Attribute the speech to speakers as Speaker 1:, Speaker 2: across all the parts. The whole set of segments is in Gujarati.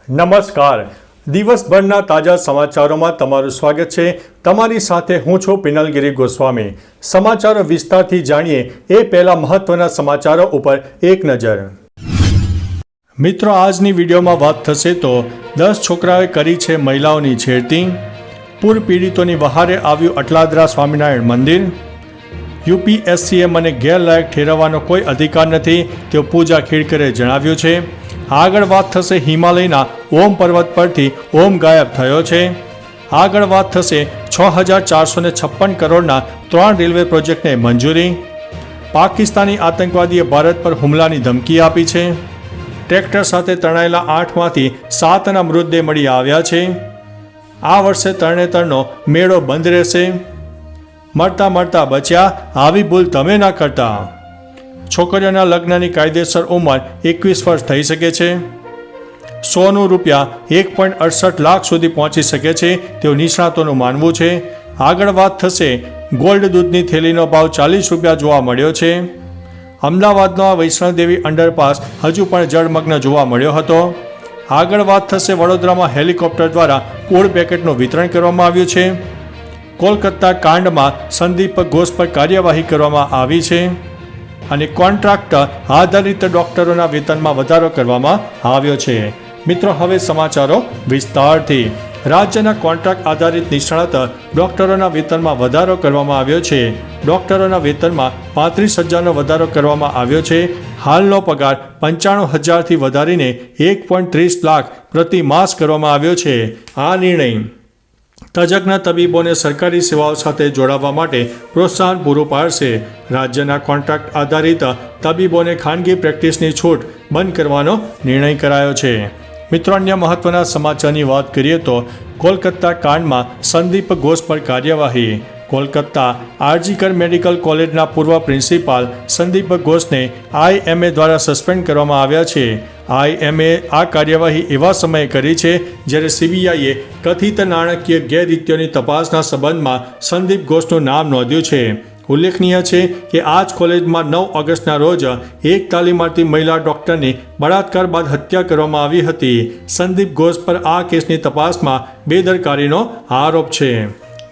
Speaker 1: નમસ્કાર. દિવસભરના તાજા સમાચારોમાં તમારું સ્વાગત છે. તમારી સાથે હું છું પિનલગીરી ગોસ્વામી. સમાચારો વિસ્તારથી જાણીએ એ પહેલા મહત્વના સમાચારો ઉપર એક નજર. મિત્રો, આજની વિડીયોમાં વાત થશે તો 10 છોકરાઓએ કરી છે મહિલાઓની છેડતી. પૂર પીડિતોની વહારે આવ્યું અટલાદરા સ્વામિનારાયણ મંદિર. યુપીએસસીએ મને ગેરલાયક ઠેરવવાનો કોઈ અધિકાર નથી તેવું પૂજા ખેડકરે જણાવ્યું છે. આગળ વાત થશે હિમાલયના ઓમ પર્વત પરથી ઓમ ગાયબ થયો છે. આગળ વાત થશે 6456 કરોડના 3 રેલવે પ્રોજેક્ટને મંજૂરી. પાકિસ્તાની આતંકવાદીએ ભારત પર હુમલાની ધમકી આપી છે. ટ્રેક્ટર સાથે તણાયેલા 8માંથી 7ના મૃતદેહ મળી આવ્યા છે. આ વર્ષે તરણેતરનો મેળો બંધ રહેશે. મળતા મળતા બચ્યા, આવી ભૂલ તમે ના કરતા. છોકરીઓના લગ્નની કાયદેસર ઉંમર 21 વર્ષ થઈ શકે છે. સોનું રૂપિયા 1.68 લાખ સુધી પહોંચી શકે છે તેવું નિષ્ણાતોનું માનવું છે. આગળ વાત થશે ગોલ્ડ દૂધની થેલીનો ભાવ 40 રૂપિયા જોવા મળ્યો છે. અમદાવાદનો આ વૈષ્ણોદેવી અંડરપાસ હજુ પણ જળમગ્ન જોવા મળ્યો હતો. આગળ વાત થશે વડોદરામાં હેલિકોપ્ટર દ્વારા ફૂડ પેકેટનું વિતરણ કરવામાં આવ્યું છે. કોલકાતા કાંડમાં સંદીપ ઘોષ પર કાર્યવાહી કરવામાં આવી છે. અને કોન્ટ્રાક્ટ આધારિત ડોક્ટરોના વેતનમાં વધારો કરવામાં આવ્યો છે. મિત્રો, હવે સમાચારો વિસ્તારથી. રાજ્યના કોન્ટ્રાક્ટ આધારિત નિષ્ણાત ડોક્ટરોના વેતનમાં વધારો કરવામાં આવ્યો છે. ડોક્ટરોના વેતનમાં 35,000નો વધારો કરવામાં આવ્યો છે. હાલનો પગાર 95,000થી વધારીને 1.30 લાખ પ્રતિ માસ કરવામાં આવ્યો છે. આ નિર્ણય તજજ્ઞ તબીબોને સરકારી સેવાઓ સાથે જોડાવા માટે પ્રોત્સાહન પૂરું પાડશે. રાજ્યના કોન્ટ્રાક્ટ આધારિત તબીબોને ખાનગી પ્રેક્ટિસની છૂટ બંધ કરવાનો નિર્ણય કરાયો છે. મિત્રો, અન્ય મહત્વના સમાચારની વાત કરીએ તો કોલકાતા કાંડમાં સંદીપ ઘોષ પર કાર્યવાહી. કોલકાતા આરજીકર મેડિકલ કોલેજના પૂર્વ પ્રિન્સિપાલ સંદીપ ઘોષને આઈએમએ દ્વારા સસ્પેન્ડ કરવામાં આવ્યા છે. આઈએમએ આ કાર્યવાહી એવા સમયે કરી છે જ્યારે સીબીઆઈએ કથિત નાણાકીય ગેરરીતિઓની તપાસના સંબંધમાં સંદીપ ઘોષનું નામ નોંધ્યું છે. ઉલ્લેખનીય છે કે આ જ કોલેજમાં 9 ઓગસ્ટના રોજ એક તાલીમાર્થી મહિલા ડોક્ટરની બળાત્કાર બાદ હત્યા કરવામાં આવી હતી. સંદીપ ઘોષ પર આ કેસની તપાસમાં બેદરકારીનો આરોપ છે.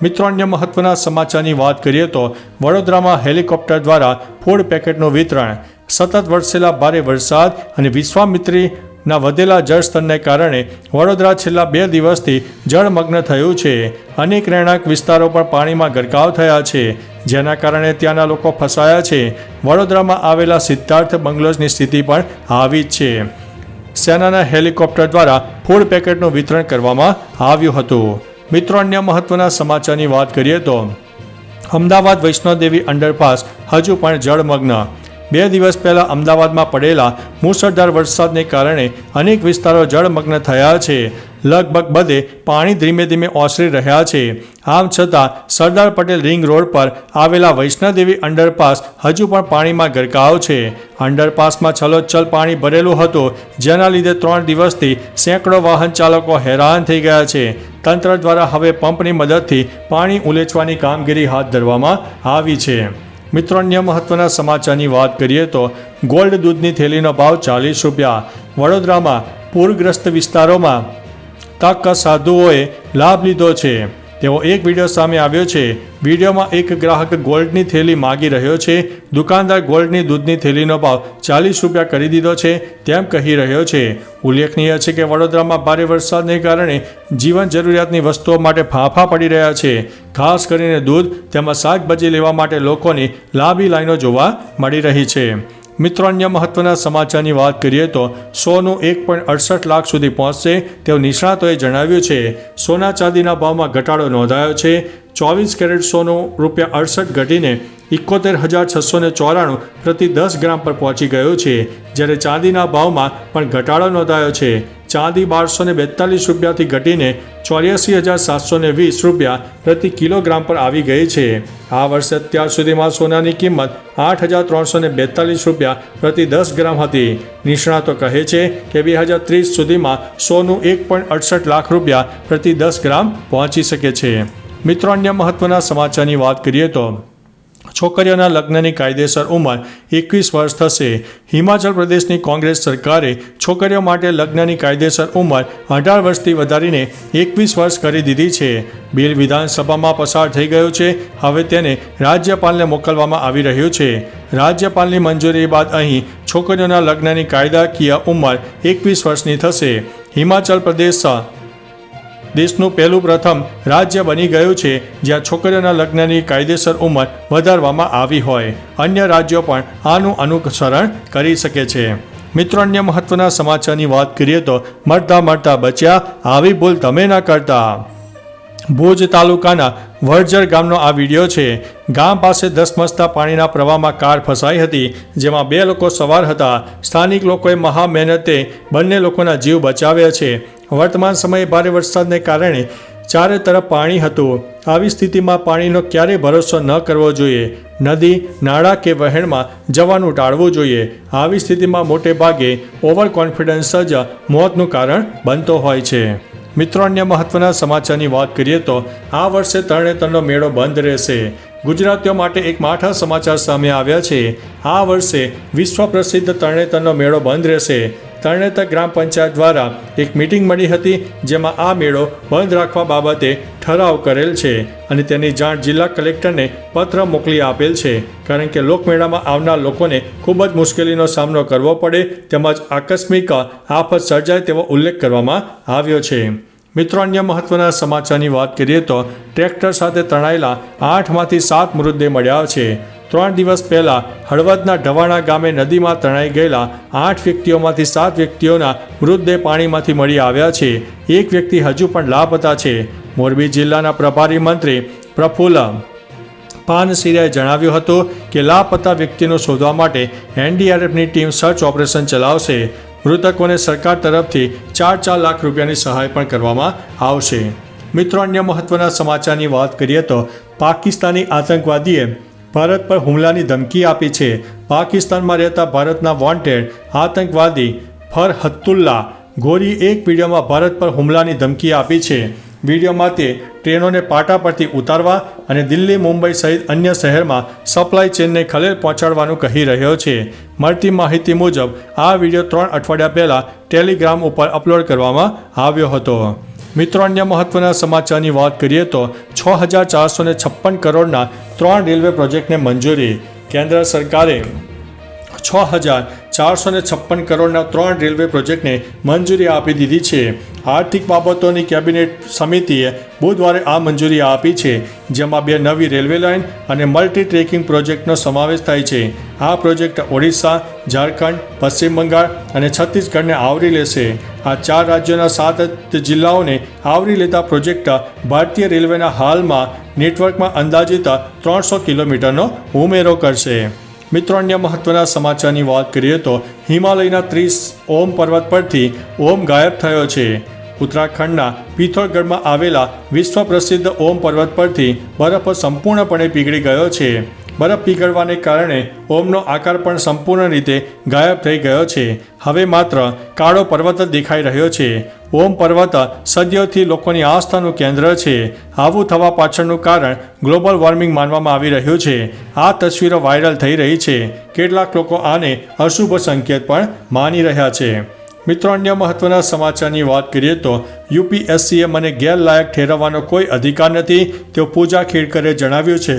Speaker 1: મિત્રો, અન્ય મહત્વના સમાચારની વાત કરીએ તો વડોદરામાં હેલિકોપ્ટર દ્વારા ફૂડ પેકેટનું વિતરણ. સતત વરસેલા ભારે વરસાદ અને વિશ્વામિત્રીના વધેલા જળસ્તરને કારણે વડોદરા છેલ્લા 2 દિવસથી જળમગ્ન થયું છે. અનેક રહેણાંક વિસ્તારો પણ પાણીમાં ગરકાવ થયા છે, જેના કારણે ત્યાંના લોકો ફસાયા છે. વડોદરામાં આવેલા સિદ્ધાર્થ બંગલોઝની સ્થિતિ પણ આવી જ છે. સેનાના હેલિકોપ્ટર દ્વારા ફૂડ પેકેટનું વિતરણ કરવામાં આવ્યું હતું. મિત્રો, અન્ય મહત્વના સમાચારની વાત કરીએ તો અમદાવાદ વૈષ્ણોદેવી અંડરપાસ હજુ પણ જળમગ્ન. 2 દિવસ પહેલા અમદાવાદમાં પડેલા મુશળધાર વરસાદને કારણે અનેક વિસ્તારો જળમગ્ન થયા છે. લગભગ બધે પાણી ધીમે ધીમે ઓસરી રહ્યા છે. આમ છતાં સરદાર પટેલ રિંગ રોડ પર આવેલા વૈષ્ણોદેવી અંડરપાસ હજુ પણ પાણીમાં ગરકાવ છે. અંડરપાસમાં છલોછલ પાણી ભરેલું હતું, જેના લીધે 3 દિવસથી સેંકડો વાહન ચાલકો હેરાન થઈ ગયા છે. તંત્ર દ્વારા હવે પંપની મદદથી પાણી ઉલેચવાની કામગીરી હાથ ધરવામાં આવી છે. મિત્રો, અન્ય મહત્વના સમાચારની વાત કરીએ તો ગોલ્ડ દૂધની થેલીનો ભાવ 40 રૂપિયા. વડોદરામાં પૂરગ્રસ્ત વિસ્તારોમાં તક સાધુઓએ લાભ લીધો છે તેવો એક વિડીયો સામે આવ્યો છે. વિડીયોમાં એક ગ્રાહક ગોલ્ડની થેલી માગી રહ્યો છે. દુકાનદાર ગોલ્ડની દૂધની થેલીનો ભાવ 40 રૂપિયા કરી દીધો છે તેમ કહી રહ્યો છે. ઉલ્લેખનીય છે કે વડોદરામાં ભારે વરસાદને કારણે જીવન જરૂરિયાતની વસ્તુઓ માટે ફાંફા પડી રહ્યા છે. ખાસ કરીને દૂધ તેમજ શાકભાજી લેવા માટે લોકોની લાંબી લાઈનો જોવા મળી રહી છે. મિત્રો, અન્ય મહત્વના સમાચારની વાત કરીએ તો સોનું 1.68 લાખ સુધી પહોંચશે તેવું નિષ્ણાતોએ જણાવ્યું છે. સોના ચાંદીના ભાવમાં ઘટાડો નોંધાયો છે. 24 કેરેટ સોનું ₹68 ઘટીને 71,694 પ્રતિ 10 ગ્રામ પર પહોંચી ગયું છે, જ્યારે ચાંદીના ભાવમાં પણ ઘટાડો નોંધાયો છે. ચાંદી 1242 રૂપિયાથી ઘટીને 84,720 રૂપિયા પ્રતિ કિલોગ્રામ પર આવી ગઈ છે. આ વર્ષે અત્યાર સુધીમાં સોનાની કિંમત 8,342 રૂપિયા પ્રતિ 10 ગ્રામ હતી. નિષ્ણાતો કહે છે કે 2030 સુધીમાં સોનું 1.68 લાખ રૂપિયા પ્રતિ 10 ગ્રામ પહોંચી શકે છે. મિત્રો, અન્ય મહત્વના સમાચારની વાત કરીએ તો છોકરીઓના લગ્નની કાયદેસર ઉંમર 21 વર્ષ થશે. હિમાચલ પ્રદેશની કોંગ્રેસ સરકારે છોકરીઓ માટે લગ્નની કાયદેસર ઉંમર 18 વર્ષથી વધારીને 21 વર્ષ કરી દીધી છે. બિલ વિધાનસભામાં પસાર થઈ ગયો છે. હવે તેને રાજ્યપાલને મોકલવામાં આવી રહ્યું છે. રાજ્યપાલની મંજૂરી બાદ અહીં છોકરીઓના લગ્નની કાયદાકીય ઉંમર 21 વર્ષની થશે. હિમાચલ પ્રદેશ દેશનું પહેલું પ્રથમ રાજ્ય બની ગયું છે જ્યાં છોકરીઓના લગ્નની કાયદેસર ઉંમર વધારવામાં આવી હોય. અન્ય રાજ્યો પણ આનું અનુસરણ કરી શકે છે. મિત્રો, અન્ય મહત્વના સમાચારની વાત કરીએ તો મરતા બચ્યા, આવી ભૂલ તમે ન કરતા. ભુજ તાલુકાના વડજર ગામનો આ વિડીયો છે. ગામ પાસે ધસમસતા પાણીના પ્રવાહમાં કાર ફસાઈ હતી, જેમાં 2 લોકો સવાર હતા. સ્થાનિક લોકોએ મહા મહેનતે બંને લોકોના જીવ બચાવ્યા છે. વર્તમાન સમયે ભારે વરસાદને કારણે ચારે તરફ પાણી હતું. આવી સ્થિતિમાં પાણીનો ક્યારેય ભરોસો ન કરવો જોઈએ. નદી, નાળા કે વહેણમાં જવાનું ટાળવું જોઈએ. આવી સ્થિતિમાં મોટે ભાગે ઓવર કોન્ફિડન્સ જ મોતનું કારણ બનતો હોય છે. મિત્રો, અન્ય મહત્વના સમાચારની વાત કરીએ તો આ વર્ષે તરણેતરનો મેળો બંધ રહેશે. ગુજરાતીઓ માટે એક માઠા સમાચાર સામે આવ્યા છે. આ વર્ષે વિશ્વ પ્રસિદ્ધ તરણેતરનો મેળો બંધ રહેશે. તરણેતર ગ્રામ પંચાયત દ્વારા એક મીટિંગ મળી હતી, જેમાં આ મેળો બંધ રાખવા બાબતે ઠરાવ કરેલ છે અને તેની જાણ જિલ્લા કલેક્ટરને પત્ર મોકલી આપેલ છે, કારણ કે લોકમેળામાં આવનાર લોકોને ખૂબ જ મુશ્કેલીનો સામનો કરવો પડે તેમજ આકસ્મિક આફત સર્જાય તેવો ઉલ્લેખ કરવામાં આવ્યો છે. મિત્રો, અન્ય મહત્વના સમાચારની વાત કરીએ તો ટ્રેક્ટર સાથે તણાયેલા 8માંથી 7 મૃતદેહ મળ્યા છે. 3 દિવસ પહેલા હળવદના ઢવાણા ગામે નદીમાં તણાઈ ગયેલા 8 વ્યક્તિઓમાંથી 7 વ્યક્તિઓના મૃતદેહ પાણીમાંથી મળી આવ્યા છે. એક વ્યક્તિ હજુ પણ લાપતા છે. મોરબી જિલ્લાના પ્રભારી મંત્રી પ્રફુલ્લ પાનસિરિયાએ જણાવ્યું હતું કે લાપતા વ્યક્તિને શોધવા માટે એનડીઆરએફની ટીમ સર્ચ ઓપરેશન ચલાવશે. મૃતકોને સરકાર તરફથી 4 લાખ રૂપિયાની સહાય પણ કરવામાં આવશે. મિત્રો, અન્ય મહત્વના સમાચારની વાત કરીએ તો પાકિસ્તાની આતંકવાદીએ ભારત પર હુમલાની ધમકી આપી છે. પાકિસ્તાનમાં રહેતા ભારતના વોન્ટેડ આતંકવાદી ફરહતુલ્લા ગોરી એક વિડીયોમાં ભારત પર હુમલાની ધમકી આપી છે. વિડીયોમાં તે ટ્રેનોને પાટા પરથી ઉતારવા અને દિલ્હી, મુંબઈ સહિત અન્ય શહેરમાં સપ્લાય ચેનને ખલેલ પહોંચાડવાનું કહી રહ્યો છે. મળતી માહિતી મુજબ આ વિડીયો 3 અઠવાડિયા પહેલાં ટેલિગ્રામ ઉપર અપલોડ કરવામાં આવ્યો હતો. મિત્રો, અન્ય મહત્વના સમાચારની વાત કરીએ તો 6,456 કરોડના 3 રેલવે પ્રોજેક્ટને મંજૂરી. કેન્દ્ર સરકારે 6,456 કરોડના 3 રેલવે પ્રોજેક્ટને મંજૂરી આપી દીધી છે. આર્થિક બાબતોની કેબિનેટ સમિતિએ બુધવારે આ મંજૂરી આપી છે, જેમાં 2 નવી રેલવે લાઇન અને મલ્ટી ટ્રેકિંગ પ્રોજેક્ટનો સમાવેશ થાય છે. આ પ્રોજેક્ટ ઓડિશા, ઝારખંડ, પશ્ચિમ બંગાળ અને છત્તીસગઢને આવરી લેશે. આ 4 રાજ્યોના 7 જિલ્લાઓને આવરી લેતા પ્રોજેક્ટ ભારતીય રેલવેના હાલમાં નેટવર્કમાં અંદાજિત 300 કિલોમીટરનો ઉમેરો કરશે. મિત્રો, અન્ય મહત્વના સમાચારની વાત કરીએ તો હિમાલયના 30 ઓમ પર્વત પરથી ઓમ ગાયબ થયો છે. ઉત્તરાખંડના પિથોરગઢમાં આવેલા વિશ્વ પ્રસિદ્ધ ઓમ પર્વત પરથી બરફ સંપૂર્ણપણે પીગળી ગયો છે. બરફ પીગળવાને કારણે ઓમનો આકાર પણ સંપૂર્ણ રીતે ગાયબ થઈ ગયો છે. હવે માત્ર કાળો પર્વત જ દેખાઈ રહ્યો છે. ઓમ પર્વત સદીઓથી લોકોની આસ્થાનું કેન્દ્ર છે. આવું થવા પાછળનું કારણ ગ્લોબલ વોર્મિંગ માનવામાં આવી રહ્યું છે. આ તસવીરો વાયરલ થઈ રહી છે. કેટલાક લોકો આને અશુભ સંકેત પણ માની રહ્યા છે. મિત્રો, અન્ય મહત્વના સમાચારની વાત કરીએ તો યુપીએસસીએ મને ગેરલાયક ઠેરવવાનો કોઈ અધિકાર નથી, તેવું પૂજા ખેડકરે જણાવ્યું છે.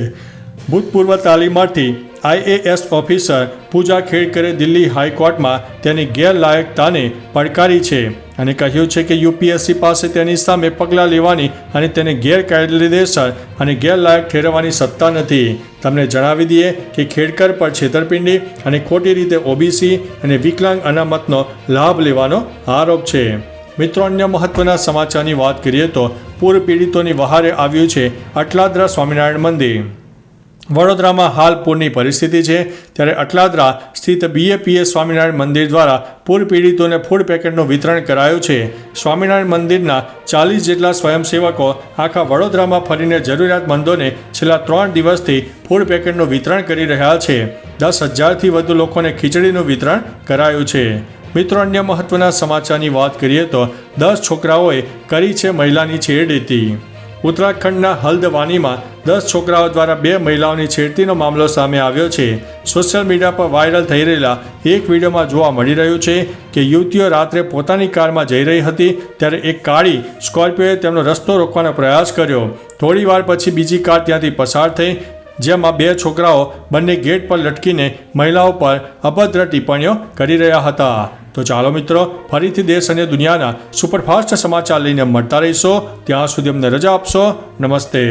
Speaker 1: ભૂતપૂર્વ તાલીમાર્થી આઈએએસ ઓફિસર પૂજા ખેડકરે દિલ્હી હાઈકોર્ટમાં તેની ગેરલાયકતાને પડકારી છે અને કહ્યું છે કે યુપીએસસી પાસે તેની સામે પગલાં લેવાની અને તેને ગેરકાયદેસર અને ગેરલાયક ઠેરવવાની સત્તા નથી. તમને જણાવી દઈએ કે ખેડકર પર છેતરપિંડી અને ખોટી રીતે ઓબીસી અને વિકલાંગ અનામતનો લાભ લેવાનો આરોપ છે. મિત્રો, અન્ય મહત્વના સમાચારની વાત કરીએ તો પૂર પીડિતોની વહારે આવ્યું છે અટલાદરા સ્વામિનારાયણ મંદિર. વડોદરામાં હાલ પૂરની પરિસ્થિતિ છે, ત્યારે અટલાદરા સ્થિત બીએપીએસ સ્વામિનારાયણ મંદિર દ્વારા પૂર પીડિતોને ફૂડ પેકેટનું વિતરણ કરાયું છે. સ્વામિનારાયણ મંદિરના 40 જેટલા સ્વયંસેવકો આખા વડોદરામાં ફરીને જરૂરિયાતમંદોને છેલ્લા 3 દિવસથી ફૂડ પેકેટનું વિતરણ કરી રહ્યા છે. 10,000થી વધુ લોકોને ખીચડીનું વિતરણ કરાયું છે. મિત્રો, અન્ય મહત્વના સમાચારની વાત કરીએ તો 10 છોકરાઓએ કરી છે મહિલાની છેડતી. ઉત્તરાખંડના હલ્દવાનીમાં 10 છોકરાઓ દ્વારા 2 મહિલાઓની છેડતીનો મામલો સામે આવ્યો છે. સોશિયલ મીડિયા પર વાયરલ થઈ રહેલા એક વિડીયોમાં જોવા મળી રહ્યું છે કે યુવતીઓ રાત્રે પોતાની કારમાં જઈ રહી હતી ત્યારે એક કાળી સ્કોર્પિયોએ તેમનો રસ્તો રોકવાનો પ્રયાસ કર્યો. થોડી વાર પછી બીજી કાર ત્યાંથી પસાર થઈ, જેમાં 2 છોકરાઓ બંને ગેટ પર લટકીને મહિલાઓ પર અભદ્ર ટિપ્પણીઓ કરી રહ્યા હતા. તો ચાલો મિત્રો, ફરીથી દેશ અને દુનિયાના સુપરફાસ્ટ સમાચાર લઈને મળતા રહીશો. ત્યાં સુધી અમને રજા આપશો. નમસ્તે.